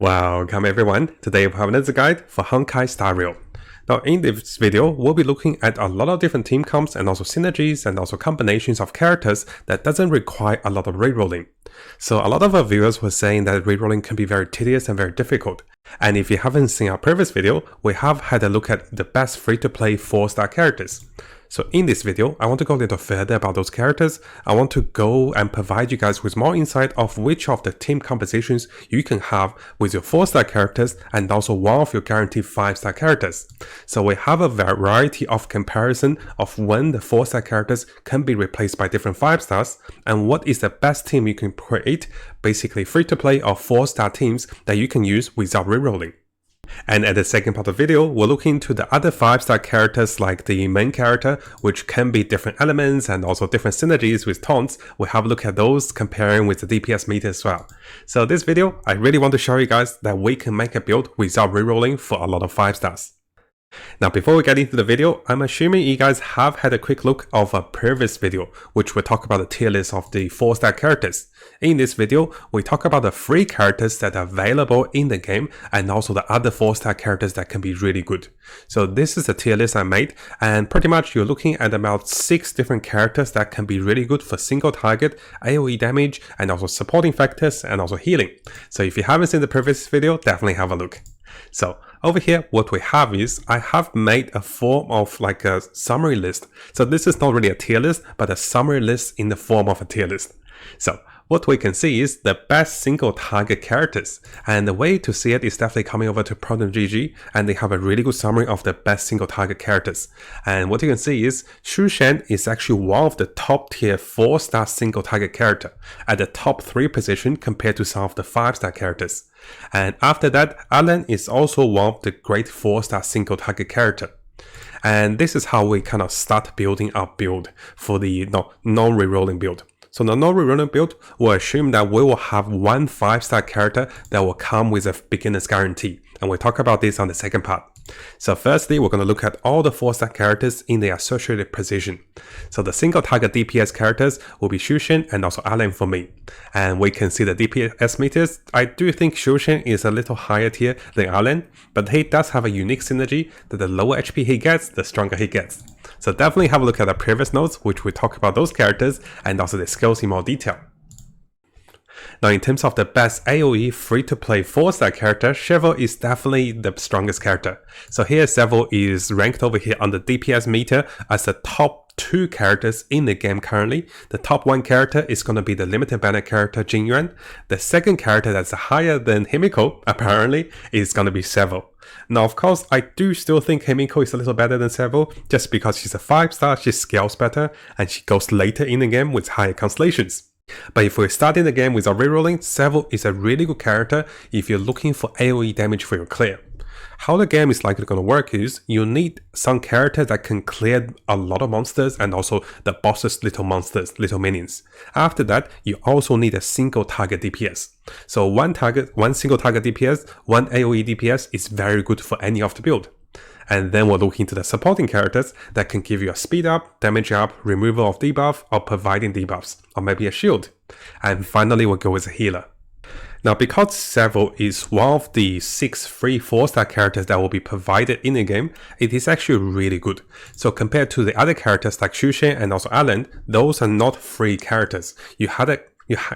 Welcome everyone, today we have another guide for Honkai starrail. Now in this video, we'll be looking at a lot of different team comps and also synergies and also combinations of characters that doesn't require a lot of rerolling. So a lot of our viewers were saying that rerolling can be very tedious and very difficult. And if you haven't seen our previous video, we have had a look at the best free-to-play 4-star characters. So in this video, I want to go a little further about those characters. I want to go and provide you guys with more insight of which of the team compositions you can have with your 4-star characters and also one of your guaranteed 5-star characters. So we have a variety of comparison of when the 4-star characters can be replaced by different 5-stars and what is the best team you can create, basically free to play or 4-star teams that you can use without rerolling. And at the second part of the video, we'll look into the other 5-star characters like the main character, which can be different elements and also different synergies with taunts. We'll have a look at those comparing with the DPS meter as well. So this video, I really want to show you guys that we can make a build without rerolling for a lot of 5-stars. Now before we get into the video, I'm assuming you guys have had a quick look of a previous video, which will talk about the tier list of the 4-star characters. In this video, we talk about the free characters that are available in the game and also the other 4-star characters that can be really good. So this is the tier list I made, and pretty much you're looking at about 6 different characters that can be really good for single target, AoE damage, and also supporting factors and also healing. So if you haven't seen the previous video, definitely have a look. So over here, what we have is I have made a form of like a summary list. So this is not really a tier list, but a summary list in the form of a tier list. So what we can see is the best single target characters. And the way to see it is definitely coming over to Proton.gg, and they have a really good summary of the best single target characters. And what you can see is Shu Shen is actually one of the top tier 4-star single target character at the top 3 position compared to some of the 5-star characters. And after that, Alan is also one of the great 4-star single target character. And this is how we kind of start building our build for the non-rerolling build. So the non-rerolling build will assume that we will have one 5-star character that will come with a beginner's guarantee. And we'll talk about this on the second part. So firstly, we're going to look at all the 4-star characters in the associated position. So the single target DPS characters will be Shu Shen and also Alan for me. And we can see the DPS meters. I do think Shu Shen is a little higher tier than Alan, but he does have a unique synergy that the lower HP he gets, the stronger he gets. So definitely have a look at the previous notes, which we talk about those characters and also the skills in more detail. Now in terms of the best AoE free-to-play 4-star character, Cheval is definitely the strongest character. So here Cheval is ranked over here on the DPS meter as the top 2 characters in the game currently. The top 1 character is going to be the limited banner character Jing Yuan. The second character that's higher than Himiko, apparently, is going to be Cheval. Now of course, I do still think Himiko is a little better than Cheval, just because she's a 5-star, she scales better, and she goes later in the game with higher constellations. But if we're starting the game without rerolling, Cheval is a really good character if you're looking for AoE damage for your clear. How the game is likely going to work is you need some character that can clear a lot of monsters and also the boss's little monsters, little minions. After that, you also need a single target DPS. So one single target DPS, one AoE DPS is very good for any of the build. And then we'll look into the supporting characters that can give you a speed up, damage up, removal of debuff, or providing debuffs, or maybe a shield. And finally, we'll go with a healer. Now, because Cheval is one of the 6 free 4-star characters that will be provided in the game, it is actually really good. So compared to the other characters like Shu Shen and also Alan, those are not free characters. You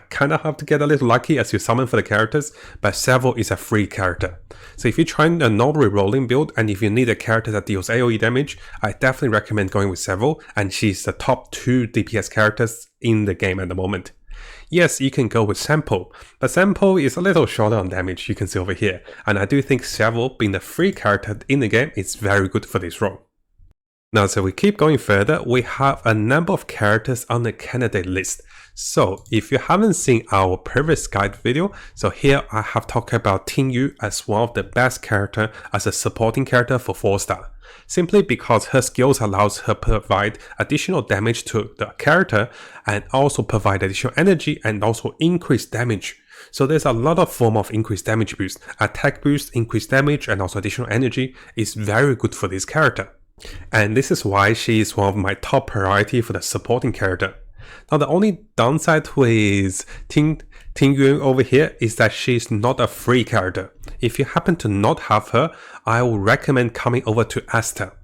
kind of have to get a little lucky as you summon for the characters, but Cheval is a free character. So if you're trying a non-rerolling build and if you need a character that deals AoE damage, I definitely recommend going with Cheval, and she's the top 2 DPS characters in the game at the moment. Yes, you can go with Sample, but Sample is a little shorter on damage, you can see over here, and I do think Cheval, being the free character in the game, is very good for this role. Now, so we keep going further, we have a number of characters on the candidate list. So if you haven't seen our previous guide video, so here I have talked about Ting Yu as one of the best character as a supporting character for 4-star. Simply because her skills allows her to provide additional damage to the character and also provide additional energy and also increase damage. So there's a lot of form of increased damage boost. Attack boost, increased damage, and also additional energy is very good for this character. And this is why she is one of my top priority for the supporting character. Now the only downside with Ting Ting Yuan over here is that she's not a free character. If you happen to not have her, I will recommend coming over to Asta.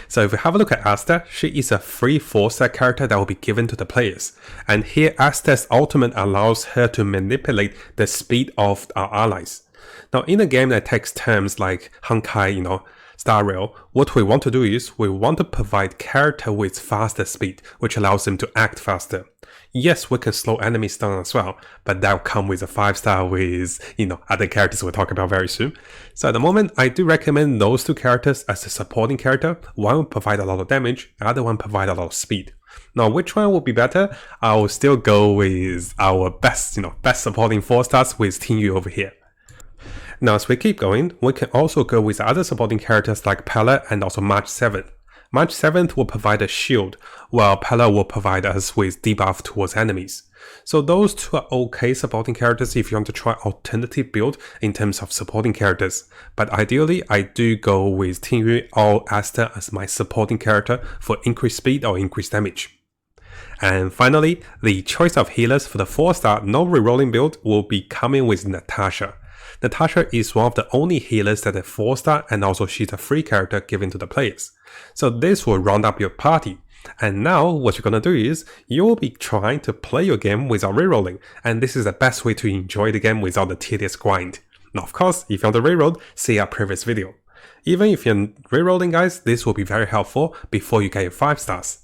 So if you have a look at Asta, she is a free 4-star character that will be given to the players. And here Asta's ultimate allows her to manipulate the speed of our allies. Now in a game that takes terms like Honkai, starrail, what we want to do is we want to provide character with faster speed, which allows them to act faster. Yes, we can slow enemies down as well, but that will come with a 5-star with, other characters we'll talk about very soon. So at the moment, I do recommend those two characters as a supporting character. One will provide a lot of damage, the other one provide a lot of speed. Now, which one will be better? I will still go with our best supporting 4-stars with Ting Yu over here. Now, as we keep going, we can also go with other supporting characters like Pella and also March 7th. March 7th will provide a shield, while Pella will provide us with debuff towards enemies. So those two are okay supporting characters if you want to try alternative build in terms of supporting characters. But ideally, I do go with Ting Yu or Asta as my supporting character for increased speed or increased damage. And finally, the choice of healers for the 4-star no rerolling build will be coming with Natasha. Natasha is one of the only healers that are 4-star, and also she's a free character given to the players. So this will round up your party. And now what you're gonna do is you will be trying to play your game without rerolling, and this is the best way to enjoy the game without the tedious grind. Now of course, if you want to reroll, see our previous video. Even if you're rerolling guys, this will be very helpful before you get your 5 stars.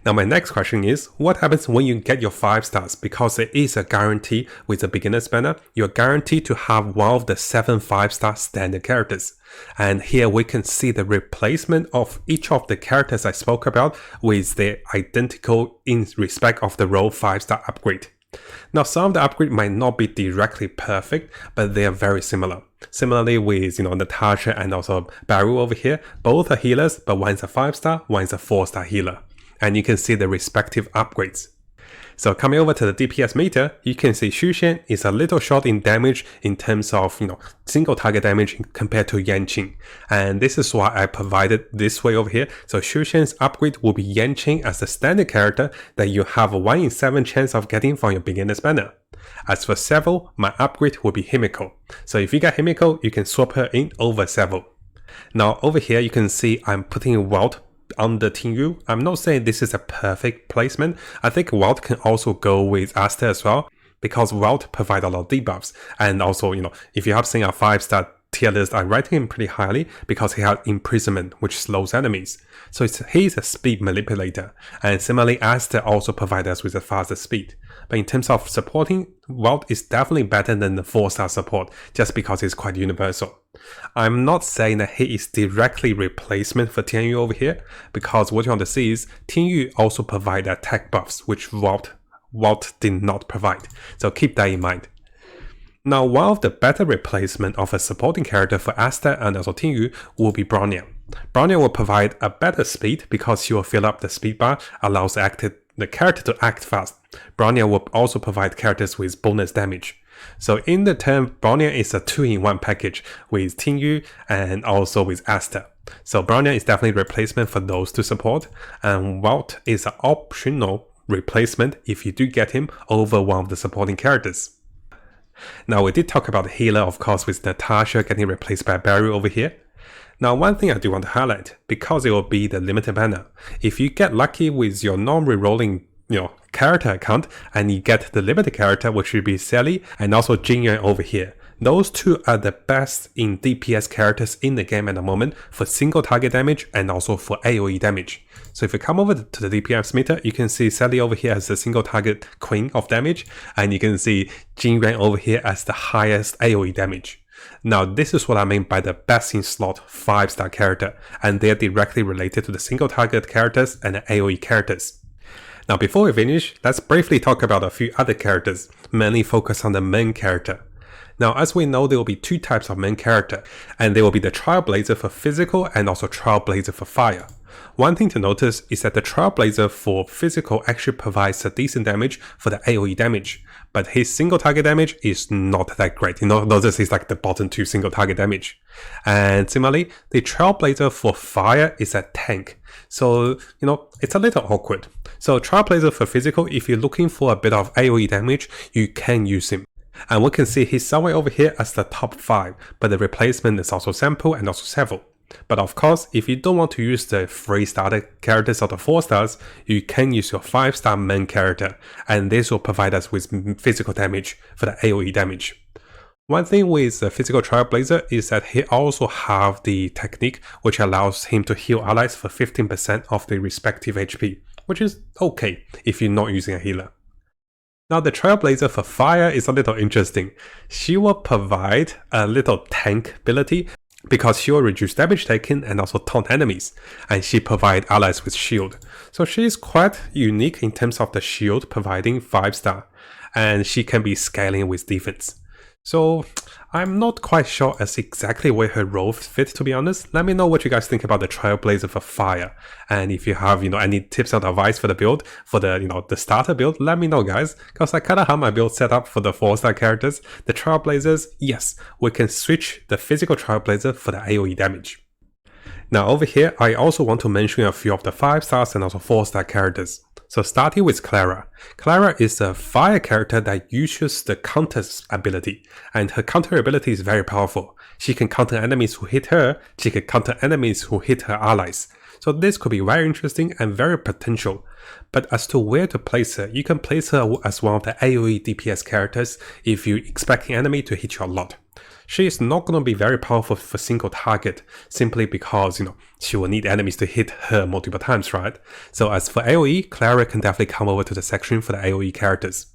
Now my next question is, what happens when you get your 5 stars? Because it is a guarantee with the beginner's banner, you're guaranteed to have one of the 7 5-star standard characters. And here we can see the replacement of each of the characters I spoke about with their identical in respect of the role 5-star upgrade. Now some of the upgrade might not be directly perfect, but they are very similar. Similarly with Natasha and also Baru over here, both are healers, but one is a 5-star, one is a 4-star healer. And you can see the respective upgrades. So coming over to the DPS meter, you can see Xu Xian is a little short in damage in terms of single target damage compared to Yanqing. And this is why I provided this way over here. So Xu Xian's upgrade will be Yanqing as the standard character that you have a 1 in 7 chance of getting from your beginner's banner. As for Seville, my upgrade will be Himiko. So if you get Himiko, you can swap her in over Seville. Now over here you can see I'm putting Walt under Ting Yu. I'm not saying this is a perfect placement. I think Walt can also go with Asta as well, because Walt provides a lot of debuffs. And also, if you have seen our 5-star tier list, I'm rating him pretty highly because he has imprisonment, which slows enemies. So he's a speed manipulator. And similarly, Asta also provides us with a faster speed. But in terms of supporting, Walt is definitely better than the 4-star support, just because he's quite universal. I'm not saying that he is directly replacement for Ting Yu over here, because what you want to see is Ting Yu also provide attack buffs, which Walt did not provide. So keep that in mind. Now, one of the better replacement of a supporting character for Asta and also Ting Yu will be Bronya. Bronya will provide a better speed because she will fill up the speed bar, allows the character to act fast. Bronya will also provide characters with bonus damage. So in the term, Bronya is a 2-in-1 package with Ting Yu and also with Asta. So Bronya is definitely a replacement for those to support, and Walt is an optional replacement if you do get him over one of the supporting characters. Now we did talk about the healer, of course, with Natasha getting replaced by Barry over here. Now one thing I do want to highlight, because it will be the limited banner, if you get lucky with your non-rerolling character account and you get the limited character, which will be Sally and also Jinyuan over here. Those two are the best in DPS characters in the game at the moment for single target damage and also for AoE damage. So if you come over to the DPS meter, you can see Sally over here as the single target queen of damage, and you can see Jinyuan over here as the highest AoE damage. Now this is what I mean by the best in slot 5-star character, and they're directly related to the single target characters and the AoE characters. Now before we finish, let's briefly talk about a few other characters, mainly focus on the main character. Now as we know, there will be 2 types of main character, and there will be the Trailblazer for physical and also Trailblazer for fire. One thing to notice is that the Trailblazer for physical actually provides a decent damage for the AoE damage, but his single target damage is not that great. Notice he's like the bottom 2 single target damage. And similarly, the Trailblazer for fire is a tank. So, it's a little awkward. So Trailblazer for physical, if you're looking for a bit of AoE damage, you can use him. And we can see he's somewhere over here as the top 5, but the replacement is also Sample and also Several. But of course, if you don't want to use the 3 starter characters or the 4 stars, you can use your 5-star main character, and this will provide us with physical damage for the AoE damage. One thing with the physical Trailblazer is that he also have the technique which allows him to heal allies for 15% of the respective HP, which is okay if you're not using a healer. Now the Trailblazer for fire is a little interesting. She will provide a little tank ability because she will reduce damage taken and also taunt enemies, and she provides allies with shield. So she is quite unique in terms of the shield providing 5-star, and she can be scaling with defense. So I'm not quite sure as exactly where her role fits, to be honest. Let me know what you guys think about the Trailblazer for fire, and if you have any tips and advice for the build, for the the starter build, let me know guys, because I kinda have my build set up for the 4-star characters. The Trailblazers, yes, we can switch the physical Trailblazer for the AoE damage. Now over here, I also want to mention a few of the 5 stars and also 4-star characters. So starting with Clara. Clara is a fire character that uses the counter's ability, and her counter ability is very powerful. She can counter enemies who hit her, she can counter enemies who hit her allies. So this could be very interesting and very potential. But as to where to place her, you can place her as one of the AoE DPS characters if you expect an enemy to hit you a lot. She is not going to be very powerful for single target, simply because, she will need enemies to hit her multiple times, right? So as for AoE, Clara can definitely come over to the section for the AoE characters.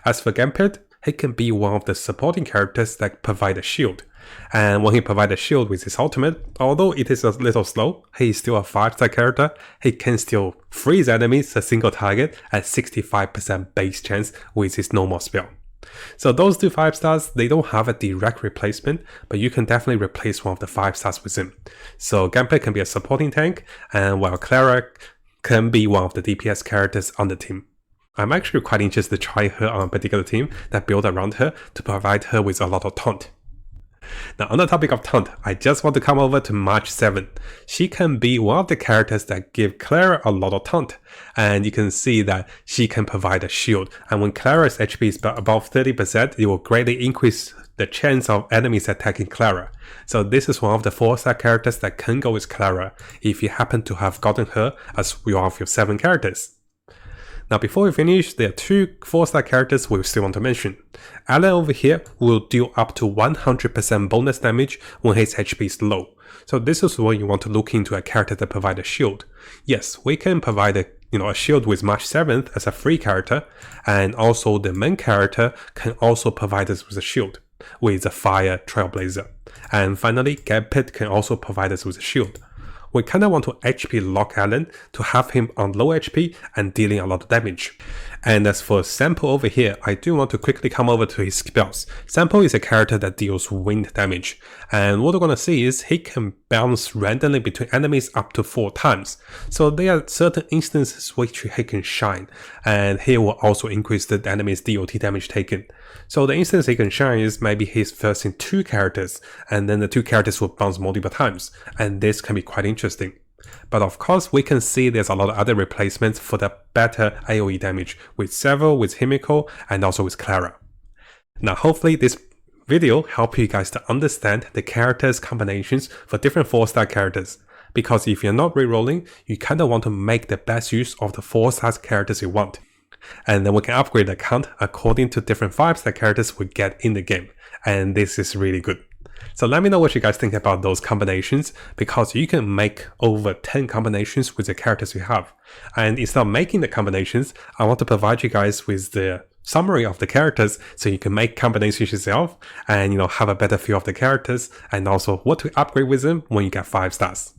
As for Gambit, he can be one of the supporting characters that provide a shield. And when he provides a shield with his ultimate, although it is a little slow, he is still a 5-star character, he can still freeze enemies a single target at 65% base chance with his normal spell. So those 2 5 stars, they don't have a direct replacement, but you can definitely replace one of the 5 stars with him. So Gambit can be a supporting tank, and while Clara can be one of the DPS characters on the team. I'm actually quite interested to try her on a particular team that build around her to provide her with a lot of taunt. Now on the topic of taunt, I just want to come over to March 7. She can be one of the characters that give Clara a lot of taunt, and you can see that she can provide a shield, and when Clara's HP is above 30%, it will greatly increase the chance of enemies attacking Clara. So this is one of the 4-star characters that can go with Clara if you happen to have gotten her as one of your 7 characters. Now before we finish, there are 2 4-star characters we still want to mention. Alan over here will deal up to 100% bonus damage when his HP is low. So this is when you want to look into a character that provides a shield. Yes, we can provide a shield with March 7th as a free character, and also the main character can also provide us with a shield with the fire Trailblazer. And finally, Gambit can also provide us with a shield. We kinda want to HP lock Alan to have him on low HP and dealing a lot of damage. And as for Sample over here, I do want to quickly come over to his spells. Sample is a character that deals wind damage, and what we're gonna see is he can bounce randomly between enemies up to 4 times. So there are certain instances which he can shine, and he will also increase the enemy's DOT damage taken. So the instance he can shine is maybe he's first in 2 characters, and then the 2 characters will bounce multiple times, and this can be quite interesting. But of course, we can see there's a lot of other replacements for the better AoE damage, with Several, with Himiko, and also with Clara. Now hopefully this video helped you guys to understand the characters combinations for different 4-star characters. Because if you're not rerolling, you kinda want to make the best use of the 4-star characters you want. And then we can upgrade the account according to different 5-star characters we get in the game. And this is really good. So let me know what you guys think about those combinations, because you can make over 10 combinations with the characters you have. And instead of making the combinations, I want to provide you guys with the summary of the characters so you can make combinations yourself and have a better feel of the characters and also what to upgrade with them when you get 5 stars.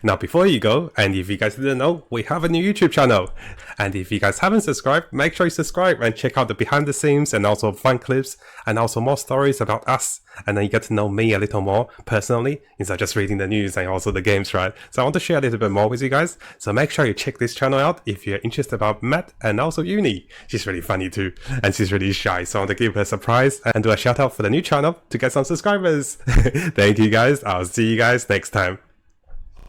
Now, before you go, and if you guys didn't know, we have a new YouTube channel. And if you guys haven't subscribed, make sure you subscribe and check out the behind the scenes and also fun clips and also more stories about us. And then you get to know me a little more personally instead of just reading the news and also the games, right? So I want to share a little bit more with you guys. So make sure you check this channel out if you're interested about Matt and also Uni. She's really funny too, and she's really shy. So I want to give her a surprise and do a shout out for the new channel to get some subscribers. Thank you guys. I'll see you guys next time.